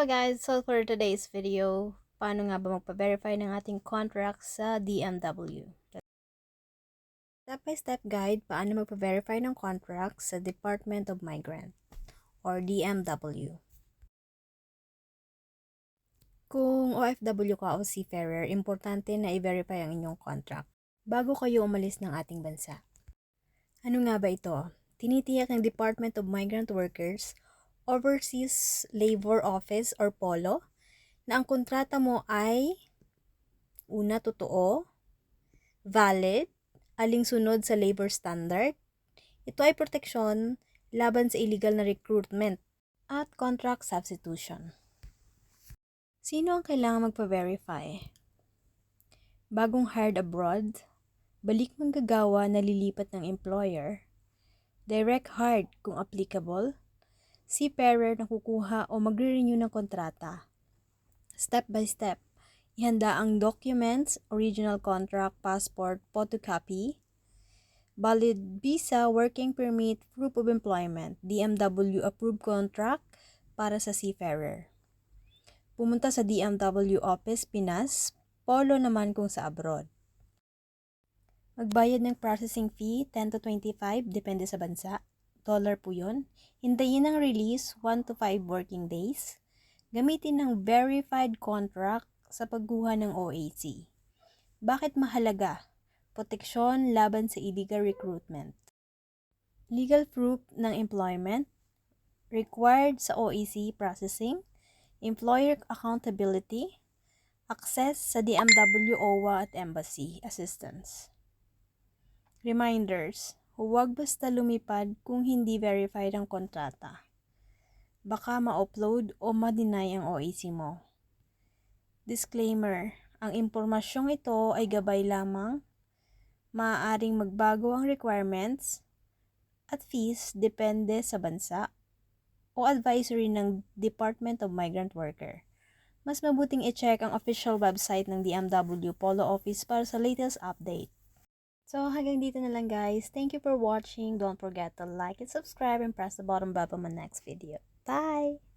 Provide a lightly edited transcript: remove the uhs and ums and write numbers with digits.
Hello guys! So for today's video, paano nga ba magpa-verify ng ating contract sa DMW? Step-by-step guide, paano magpa-verify ng contract sa Department of Migrant or DMW. Kung OFW ka o seafarer, importante na i-verify ang inyong contract bago kayo umalis ng ating bansa. Ano nga ba ito? Tinitiyak ng Department of Migrant Workers, Overseas Labor Office or POLO, na ang kontrata mo ay una, totoo, valid, alinsunod sa labor standard. Ito ay proteksyon laban sa illegal na recruitment at contract substitution. Sino ang kailangan magpa-verify? Bagong hired abroad, balik manggagawa na lilipat ng employer, direct hired kung applicable, seafarer na kukuha o magre-renew ng kontrata. Step by step, ihanda ang documents, original contract, passport, photocopy, valid visa, working permit, proof of employment, DMW approved contract para sa seafarer. Pumunta sa DMW office, Pinas, POLO naman kung sa abroad. Magbayad ng processing fee, 10 to 25, depende sa bansa. Dollar po yun. Hintayin ang release, 1 to 5 working days. Gamitin ng verified contract sa pagkuha ng OAC. Bakit mahalaga? Proteksyon laban sa illegal recruitment. Legal proof ng employment, required sa OAC processing, employer accountability, access sa DMW, OWA at Embassy assistance. Reminders, huwag basta lumipad kung hindi verified ang kontrata. Baka ma-upload o ma-deny ang OAC mo. Disclaimer, ang impormasyong ito ay gabay lamang, maaaring magbago ang requirements at fees depende sa bansa o advisory ng Department of Migrant Worker. Mas mabuting i-check ang official website ng DMW Polo Office para sa latest update. So hanggang dito na lang guys. Thank you for watching. Don't forget to like and subscribe and press the button bell for my next video. Bye!